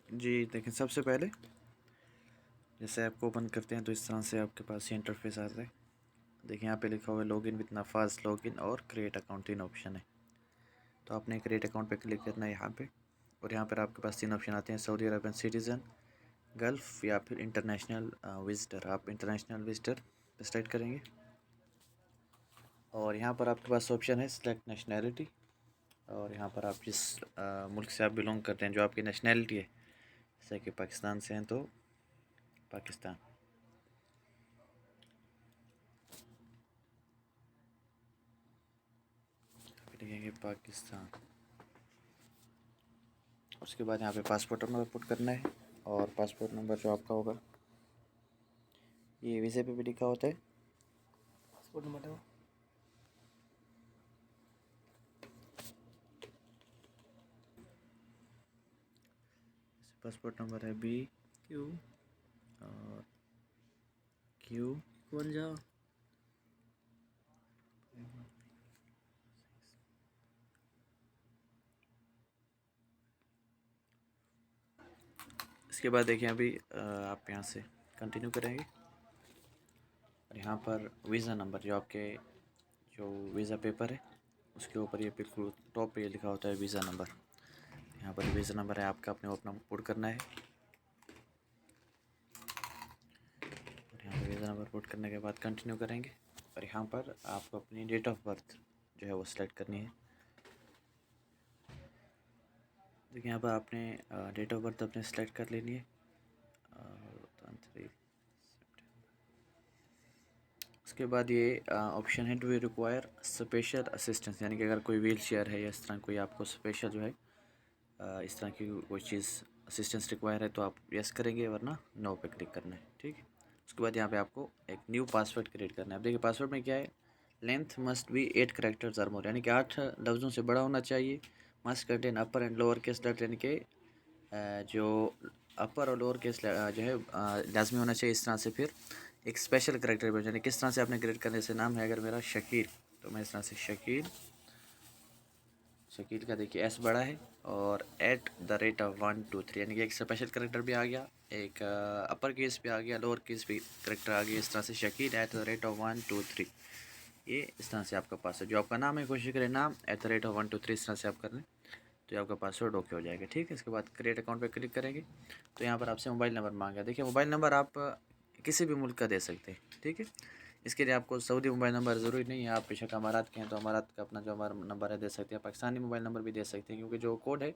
जी देखिए, सबसे पहले जैसे ऐप को ओपन करते हैं तो इस तरह से आपके पास ये इंटरफेस आता है। देखिए यहाँ पे लिखा हुआ है लॉगिन विद नफाज लॉगिन और क्रिएट अकाउंट, 3 ऑप्शन है। तो आपने क्रिएट अकाउंट पे क्लिक करना है यहाँ पे, और यहाँ पर आपके पास 3 ऑप्शन आते हैं, सऊदी अरबियन सिटीज़न, गल्फ़ या फिर इंटरनेशनल विजिटर। आप इंटरनेशनल विजिटर पे सेलेक्ट करेंगे और यहाँ पर आपके पास ऑप्शन है सिलेक्ट नेशनैलिटी, और यहाँ पर आप जिस मुल्क से आप बिलोंग करते हैं, जो आपकी नेशनैलिटी है, जैसे कि पाकिस्तान से हैं तो पाकिस्तान। लिखेंगे पाकिस्तान। उसके बाद यहाँ पे पासपोर्ट नंबर पुट करना है, और पासपोर्ट नंबर जो आपका होगा ये वीज़े पे भी लिखा होता है पासपोर्ट नंबर। पासपोर्ट नंबर है BQ और Q51। इसके बाद देखिए अभी आप यहाँ से कंटिन्यू करेंगे, और यहाँ पर वीज़ा नंबर जो वीज़ा पेपर है उसके ऊपर ये बिल्कुल टॉप पे लिखा होता है वीज़ा नंबर। यहाँ पर वीज़ा नंबर है आपका, अपने अपना पुट करना है, और यहाँ पर वीज़ा नंबर पुट करने के बाद कंटिन्यू करेंगे, और यहाँ पर आपको अपनी डेट ऑफ बर्थ जो है वो सिलेक्ट करनी है। देखिए यहाँ पर आपने डेट ऑफ बर्थ अपने सेलेक्ट कर लेनी है, उसके बाद ये ऑप्शन है do you require special assistance, यानी कि अगर कोई व्हील चेयर है या इस तरह कोई आपको स्पेशल जो है इस तरह की कोई चीज़ असिस्टेंस रिक्वायर है तो आप यस करेंगे, वरना नो पे क्लिक करना है। ठीक है, उसके बाद यहाँ पे आपको एक न्यू पासवर्ड क्रिएट करना है। अब देखिए पासवर्ड में क्या है, length must be 8 characters or more, यानी कि 8 लफ्ज़ों से बड़ा होना चाहिए। Must contain upper and lower case letter, यानी कि जो अपर और लोअर केस जो है लाजमी होना चाहिए। इस तरह से फिर एक स्पेशल करेक्टर भी, यानी किस तरह से आपने क्रिएट करने से, नाम है अगर मेरा शकील तो मैं इस तरह से शकील का देखिए एस बड़ा है, और @123, यानी कि एक स्पेशल करेक्टर भी आ गया, एक अपर केस भी आ गया, लोअर केस भी करेक्टर आ गया। इस तरह से शकील @123, ये इस तरह से आपका पास है। जो आपका नाम है कोशिश करें नाम @123 इस तरह से आप कर लें तो आपका पासवर्ड ओके हो जाएगा। ठीक है, इसके बाद क्रिएट अकाउंट पे क्लिक करेंगे तो यहाँ पर आपसे मोबाइल नंबर मांगा। देखिए मोबाइल नंबर आप किसी भी मुल्क का दे सकते हैं। ठीक है, इसके लिए आपको सऊदी मोबाइल नंबर ज़रूरी नहीं है। आप बेशक अमारात के हैं तो अमारात का अपना जो हमारा नंबर है दे सकते हैं, पाकिस्तानी मोबाइल नंबर भी दे सकते हैं, क्योंकि जो कोड है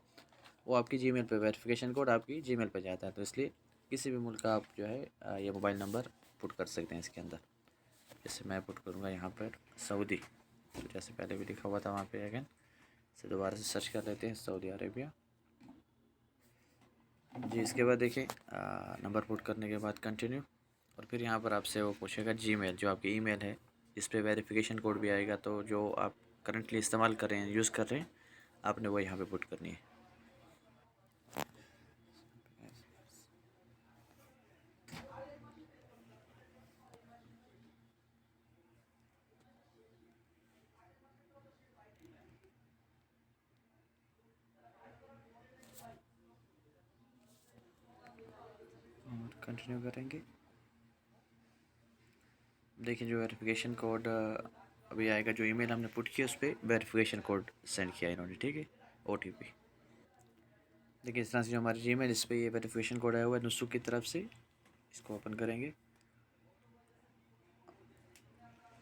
वो आपकी जीमेल पे, वेरिफिकेशन कोड आपकी जीमेल पे जाता है, तो इसलिए किसी भी मुल्क का आप जो है ये मोबाइल नंबर पुट कर सकते हैं इसके अंदर। जैसे मैं पुट करूँगा यहाँ पर सऊदी, जैसे पहले भी लिखा हुआ था वहाँ पे, अगेन से दोबारा से सर्च कर लेते हैं सऊदी अरेबिया जी। इसके बाद देखिए नंबर पुट करने के बाद कंटिन्यू, और फिर यहाँ पर आपसे वो पूछेगा जीमेल, जो आपकी ईमेल है इस पर वेरिफिकेशन कोड भी आएगा, तो जो आप करंटली इस्तेमाल कर रहे हैं, यूज़ कर रहे हैं, आपने वो यहाँ पे पुट करनी है। और कंटिन्यू करेंगे। देखिए जो वेरिफिकेशन कोड अभी आएगा, जो ईमेल हमने पुट किया उस पर वेरिफिकेशन कोड सेंड किया इन्होंने। ठीक है, OTP। देखिए इस तरह से जो हमारी जीमेल, इस पर ये वेरिफिकेशन कोड आया हुआ है नुसू की तरफ से, इसको ओपन करेंगे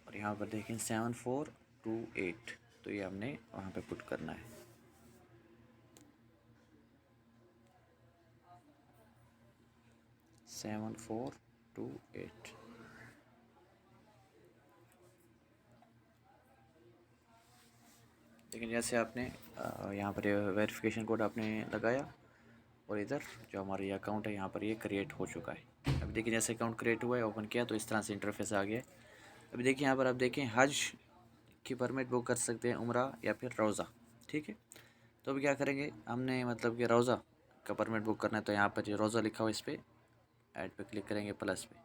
और यहाँ पर देखें 7428, तो ये हमने वहाँ पे पुट करना है। 7428। लेकिन जैसे आपने यहाँ पर वेरिफिकेशन कोड आपने लगाया, और इधर जो हमारा ये अकाउंट है यहाँ पर ये क्रिएट हो चुका है। अभी देखिए जैसे अकाउंट क्रिएट हुआ है, ओपन किया तो इस तरह से इंटरफेस आ गया। अभी देखिए यहाँ पर आप देखें हज की परमिट बुक कर सकते हैं, उम्रा या फिर रोज़ा। ठीक है, तो अभी क्या करेंगे, हमने मतलब कि रोज़ा का परमिट बुक करना है, तो यहाँ पर जो रोज़ा लिखा हुआ इस पर ऐड पे क्लिक करेंगे, प्लस पे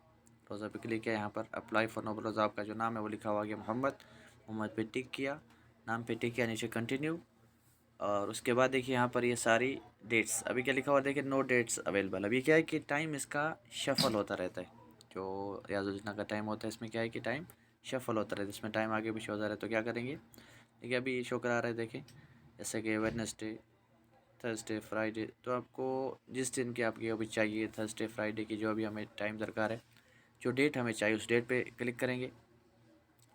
रोज़ा पे क्लिक किया, यहाँ पर अप्लाई फॉर नोबल रोज़ा, आपका जो नाम है वो लिखा हुआ गया मोहम्मद पे टिक किया, नाम पे टिक किया, नीचे कंटिन्यू। और उसके बाद देखिए यहाँ पर ये सारी डेट्स अभी क्या लिखा हुआ है देखिए, नो डेट्स अवेलेबल। अभी क्या है कि टाइम इसका शफल होता रहता है, जो रियाज योजना का टाइम होता है इसमें क्या है कि टाइम शफल होता रहता है, इसमें टाइम आगे पीछे होता रहता है। तो क्या करेंगे, देखिए अभी शो करा रहा है देखें, जैसे कि वेडनेसडे, थर्सडे, फ्राइडे। तो आपको जिस दिन की आपकी अभी चाहिए, थर्सडे फ्राइडे की जो अभी हमें टाइम दरकार है, जो डेट हमें चाहिए उस डेट पे क्लिक करेंगे।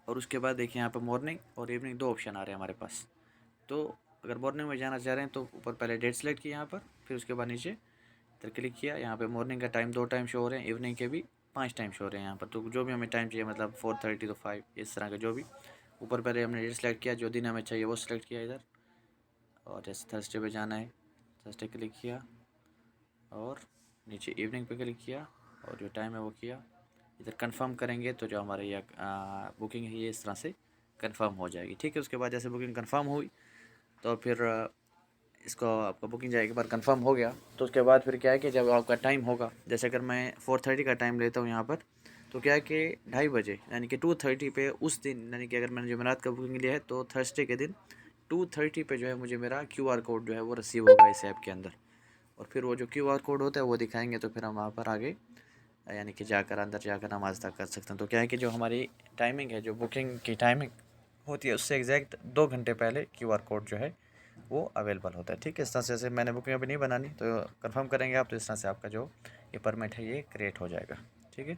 और उसके बाद देखिए यहाँ पर मॉर्निंग और इवनिंग दो ऑप्शन आ रहे हैं हमारे पास। तो अगर मॉर्निंग में जाना चाह रहे हैं तो ऊपर पहले डेट सेलेक्ट की यहाँ पर, फिर उसके बाद नीचे इधर क्लिक किया। यहाँ पे मॉर्निंग का टाइम 2 टाइम शो हो रहे हैं, इवनिंग के भी 5 टाइम शो हो रहे हैं यहाँ पर। तो जो भी हमें टाइम चाहिए, मतलब 4:30 तो 5, इस तरह का जो भी। ऊपर पहले हमने डेट सेलेक्ट किया, जो दिन हमें चाहिए वो सिलेक्ट किया इधर। और जैसे थर्सडे पे जाना है, थर्सडे क्लिक किया और नीचे इवनिंग पे क्लिक किया और जो टाइम है वो किया। इधर कंफर्म करेंगे तो जो हमारे ये बुकिंग है ये इस तरह से कंफर्म हो जाएगी। ठीक है, उसके बाद जैसे बुकिंग कंफर्म हुई तो फिर इसको आपका बुकिंग जाए एक बार कंफर्म हो गया तो उसके बाद फिर क्या है कि जब आपका टाइम होगा, जैसे अगर मैं 4:30 का टाइम लेता हूँ यहाँ पर, तो क्या है कि 2:30 यानी कि 2:30 पे उस दिन, यानी कि अगर मैंने जुमेरात का बुकिंग लिया है तो थर्सडे के दिन 2:30 पे जो है मुझे मेरा QR कोड जो है वो रिसीव होगा इस ऐप के अंदर। और फिर वो जो QR कोड होता है वो दिखाएंगे तो फिर हम वहाँ पर आगे यानी कि जाकर अंदर जाकर नमाज अदा कर सकते हैं। तो क्या है कि जो हमारी टाइमिंग है, जो बुकिंग की टाइमिंग होती है उससे एग्जैक्ट 2 घंटे पहले QR कोड जो है वो अवेलेबल होता है। ठीक है, इस तरह से मैंने बुकिंग अभी नहीं बनानी, तो कंफर्म करेंगे आप तो इस तरह से आपका जो ये परमिट है ये क्रिएट हो जाएगा। ठीक है।